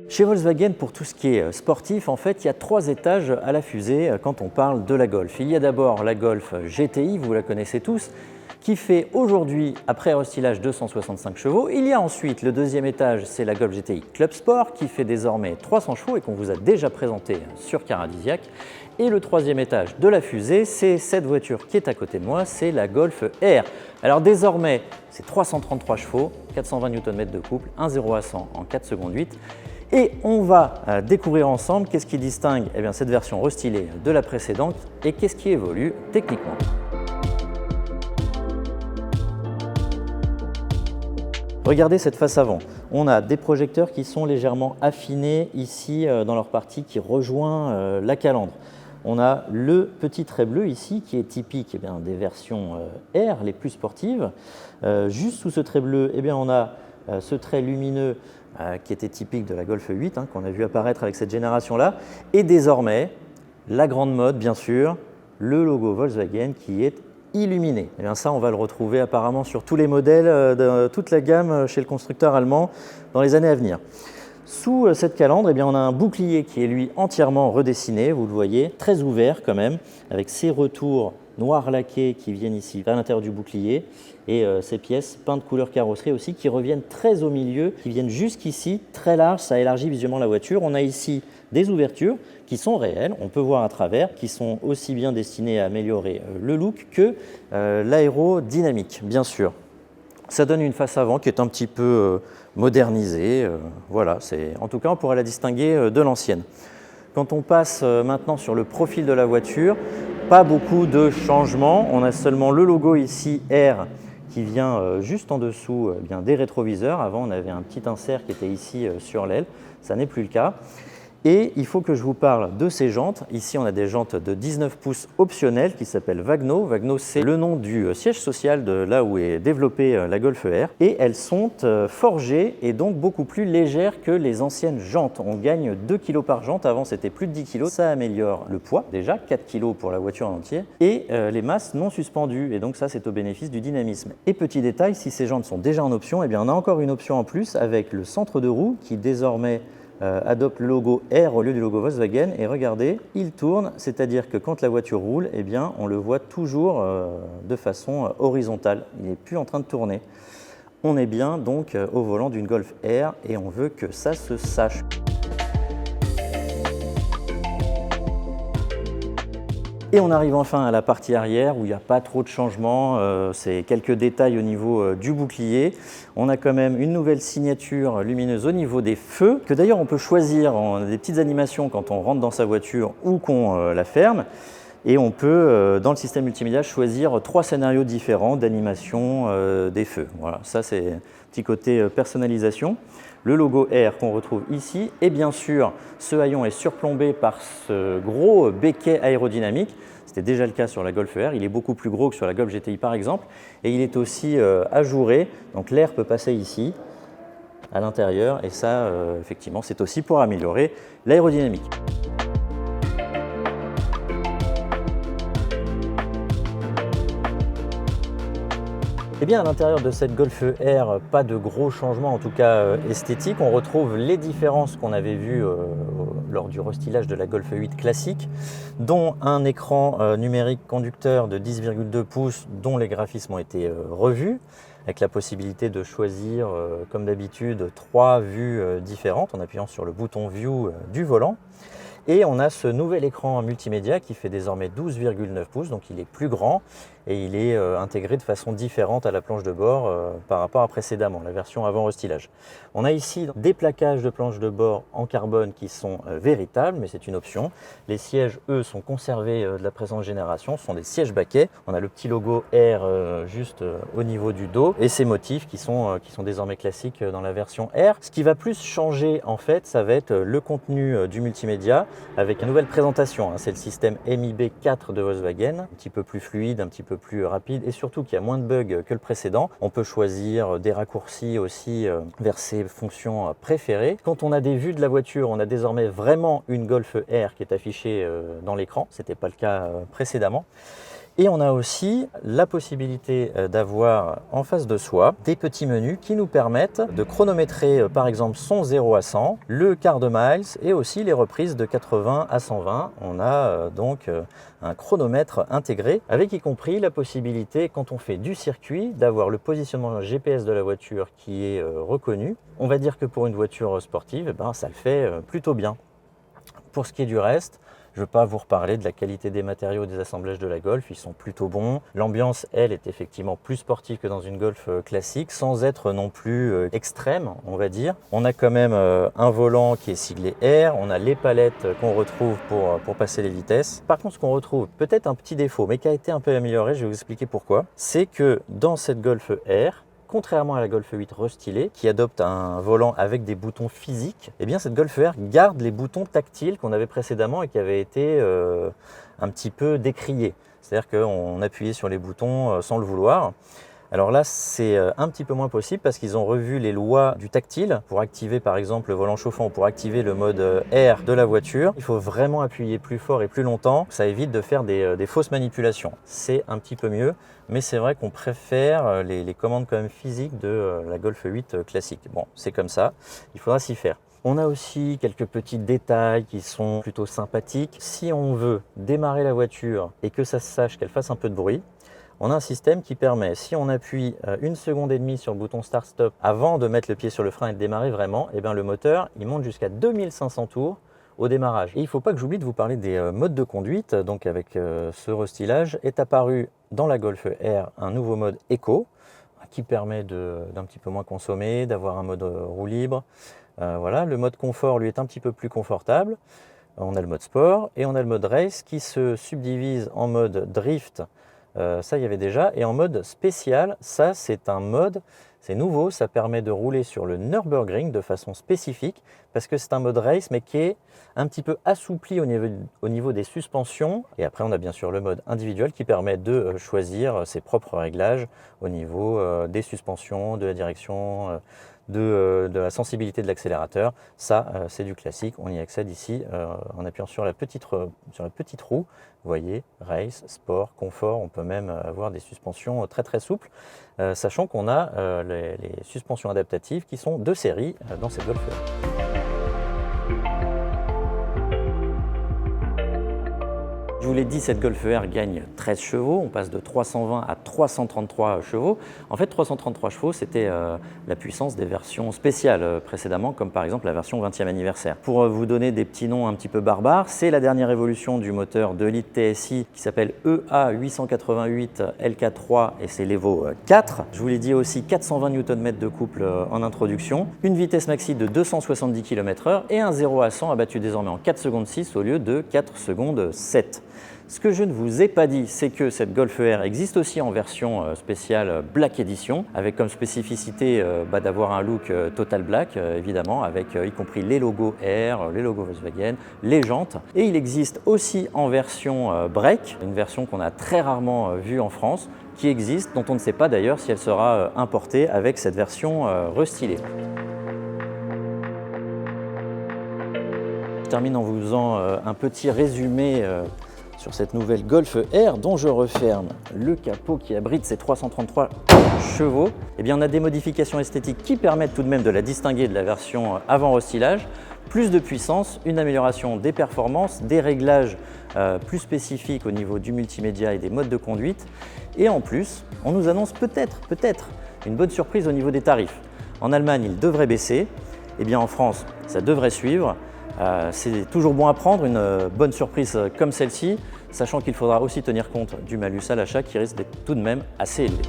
Chez Volkswagen, pour tout ce qui est sportif, en fait, il y a 3 étages à la fusée quand on parle de la Golf. Il y a d'abord la Golf GTI, vous la connaissez tous, qui fait aujourd'hui, après restylage, 265 chevaux. Il y a ensuite le deuxième étage, c'est la Golf GTI Club Sport, qui fait désormais 300 chevaux et qu'on vous a déjà présenté sur Caradisiac. Et le troisième étage de la fusée, c'est cette voiture qui est à côté de moi, c'est la Golf R. Alors désormais, c'est 333 chevaux, 420 Nm de couple, 1,0 à 100 en 4 secondes 8. Et on va découvrir ensemble qu'est-ce qui distingue cette version restylée de la précédente et qu'est-ce qui évolue techniquement. Regardez cette face avant. On a des projecteurs qui sont légèrement affinés ici dans leur partie qui rejoint la calandre. On a le petit trait bleu ici qui est typique des versions R, les plus sportives. Juste sous ce trait bleu, on a ce trait lumineux qui était typique de la Golf 8, qu'on a vu apparaître avec cette génération-là. Et désormais, la grande mode, bien sûr, le logo Volkswagen qui est illuminé. Et bien ça, on va le retrouver apparemment sur tous les modèles de toute la gamme chez le constructeur allemand dans les années à venir. Sous cette calandre, on a un bouclier qui est lui entièrement redessiné, vous le voyez, très ouvert quand même, avec ces retours noirs laqués qui viennent ici à l'intérieur du bouclier et ces pièces peintes couleur carrosserie aussi qui reviennent très au milieu, qui viennent jusqu'ici, très large, ça élargit visuellement la voiture. On a ici des ouvertures qui sont réelles, on peut voir à travers, qui sont aussi bien destinées à améliorer le look que l'aérodynamique, bien sûr. Ça donne une face avant qui est un petit peu modernisée. Voilà, en tout cas, on pourrait la distinguer de l'ancienne. Quand on passe maintenant sur le profil de la voiture, pas beaucoup de changements. On a seulement le logo ici R qui vient juste en dessous des rétroviseurs. Avant, on avait un petit insert qui était ici sur l'aile. Ça n'est plus le cas. Et il faut que je vous parle de ces jantes. Ici, on a des jantes de 19 pouces optionnelles qui s'appellent Wagno. Wagno, c'est le nom du siège social de là où est développée la Golf R. Et elles sont forgées et donc beaucoup plus légères que les anciennes jantes. On gagne 2 kg par jante. Avant, c'était plus de 10 kg. Ça améliore le poids, déjà 4 kg pour la voiture en entier. Et les masses non suspendues. Et donc ça, c'est au bénéfice du dynamisme. Et petit détail, si ces jantes sont déjà en option, on a encore une option en plus avec le centre de roue qui désormais adopte le logo R au lieu du logo Volkswagen et regardez, il tourne, c'est-à-dire que quand la voiture roule, on le voit toujours de façon horizontale, il n'est plus en train de tourner. On est bien donc au volant d'une Golf R et on veut que ça se sache. Et on arrive enfin à la partie arrière où il n'y a pas trop de changements, c'est quelques détails au niveau du bouclier. On a quand même une nouvelle signature lumineuse au niveau des feux, que d'ailleurs on peut choisir, on a des petites animations quand on rentre dans sa voiture ou qu'on la ferme. Et on peut, dans le système multimédia, choisir 3 scénarios différents d'animation des feux. Voilà, ça c'est un petit côté personnalisation. Le logo R qu'on retrouve ici et bien sûr ce haillon est surplombé par ce gros béquet aérodynamique. C'était déjà le cas sur la Golf R, il est beaucoup plus gros que sur la Golf GTI par exemple et il est aussi ajouré, donc l'air peut passer ici à l'intérieur et ça effectivement c'est aussi pour améliorer l'aérodynamique. À l'intérieur de cette Golf R, pas de gros changements, en tout cas esthétiques. On retrouve les différences qu'on avait vues lors du restylage de la Golf 8 classique, dont un écran numérique conducteur de 10,2 pouces, dont les graphismes ont été revus, avec la possibilité de choisir, comme d'habitude, 3 vues différentes en appuyant sur le bouton View du volant. Et on a ce nouvel écran multimédia qui fait désormais 12,9 pouces, donc il est plus grand et il est intégré de façon différente à la planche de bord par rapport à précédemment, la version avant restylage. On a ici des plaquages de planche de bord en carbone qui sont véritables, mais c'est une option. Les sièges, eux, sont conservés de la présente génération, ce sont des sièges baquets. On a le petit logo R juste au niveau du dos et ces motifs qui sont désormais classiques dans la version R. Ce qui va plus changer en fait, ça va être le contenu du multimédia avec une nouvelle présentation. C'est le système MIB 4 de Volkswagen, un petit peu plus fluide, un petit peu plus rapide et surtout qui a moins de bugs que le précédent. On peut choisir des raccourcis aussi vers ses fonctions préférées. Quand on a des vues de la voiture, on a désormais vraiment une Golf R qui est affichée dans l'écran. Ce n'était pas le cas précédemment. Et on a aussi la possibilité d'avoir en face de soi des petits menus qui nous permettent de chronométrer par exemple son 0 à 100, le quart de miles et aussi les reprises de 80 à 120. On a donc un chronomètre intégré avec y compris la possibilité quand on fait du circuit d'avoir le positionnement GPS de la voiture qui est reconnu. On va dire que pour une voiture sportive, ça le fait plutôt bien. Pour ce qui est du reste, je ne vais pas vous reparler de la qualité des matériaux des assemblages de la Golf, ils sont plutôt bons. L'ambiance, elle, est effectivement plus sportive que dans une Golf classique, sans être non plus extrême, on va dire. On a quand même un volant qui est siglé R, on a les palettes qu'on retrouve pour passer les vitesses. Par contre, ce qu'on retrouve, peut-être un petit défaut, mais qui a été un peu amélioré, je vais vous expliquer pourquoi, c'est que dans cette Golf R, contrairement à la Golf 8 restylée, qui adopte un volant avec des boutons physiques, eh bien cette Golf R garde les boutons tactiles qu'on avait précédemment et qui avaient été un petit peu décriés. C'est-à-dire qu'on appuyait sur les boutons sans le vouloir. Alors là, c'est un petit peu moins possible parce qu'ils ont revu les lois du tactile. Pour activer par exemple le volant chauffant ou pour activer le mode air de la voiture, il faut vraiment appuyer plus fort et plus longtemps. Ça évite de faire des fausses manipulations. C'est un petit peu mieux, mais c'est vrai qu'on préfère les commandes quand même physiques de la Golf 8 classique. Bon, c'est comme ça, il faudra s'y faire. On a aussi quelques petits détails qui sont plutôt sympathiques. Si on veut démarrer la voiture et que ça se sache qu'elle fasse un peu de bruit, on a un système qui permet, si on appuie 1,5 seconde sur le bouton Start-Stop avant de mettre le pied sur le frein et de démarrer vraiment, eh bien le moteur il monte jusqu'à 2500 tours au démarrage. Et il ne faut pas que j'oublie de vous parler des modes de conduite. Donc avec ce restylage est apparu dans la Golf R un nouveau mode Eco qui permet d'un petit peu moins consommer, d'avoir un mode roue libre. Voilà, le mode confort lui est un petit peu plus confortable. On a le mode sport et on a le mode race qui se subdivise en mode drift. Ça, il y avait déjà. Et en mode spécial, ça, c'est un mode, c'est nouveau, ça permet de rouler sur le Nürburgring de façon spécifique parce que c'est un mode race, mais qui est un petit peu assoupli au niveau des suspensions. Et après, on a bien sûr le mode individuel qui permet de choisir ses propres réglages au niveau des suspensions, de la direction, de la sensibilité de l'accélérateur. Ça, c'est du classique. On y accède ici en appuyant sur la petite roue. Vous voyez, race, sport, confort. On peut même avoir des suspensions très très souples, sachant qu'on a les suspensions adaptatives qui sont de série dans cette Golf R. Je vous l'ai dit, cette Golf R gagne 13 chevaux, on passe de 320 à 333 chevaux. En fait, 333 chevaux, c'était la puissance des versions spéciales précédemment, comme par exemple la version 20e anniversaire. Pour vous donner des petits noms un petit peu barbares, c'est la dernière évolution du moteur 2 litres TSI qui s'appelle EA888 LK3 et c'est l'Evo 4. Je vous l'ai dit aussi, 420 Nm de couple en introduction, une vitesse maxi de 270 km/h et un 0 à 100 abattu désormais en 4 secondes 6 au lieu de 4 secondes 7. Ce que je ne vous ai pas dit, c'est que cette Golf R existe aussi en version spéciale Black Edition, avec comme spécificité d'avoir un look total black, évidemment, avec y compris les logos R, les logos Volkswagen, les jantes. Et il existe aussi en version Break, une version qu'on a très rarement vue en France, qui existe, dont on ne sait pas d'ailleurs si elle sera importée avec cette version restylée. Je termine en vous faisant un petit résumé sur cette nouvelle Golf R dont je referme le capot qui abrite ces 333 chevaux. Eh bien, on a des modifications esthétiques qui permettent tout de même de la distinguer de la version avant restylage. Plus de puissance, une amélioration des performances, des réglages plus spécifiques au niveau du multimédia et des modes de conduite. Et en plus, on nous annonce peut-être une bonne surprise au niveau des tarifs. En Allemagne, il devrait baisser. Eh bien, en France, ça devrait suivre. C'est toujours bon à prendre, une bonne surprise comme celle-ci, sachant qu'il faudra aussi tenir compte du malus à l'achat qui risque d'être tout de même assez élevé.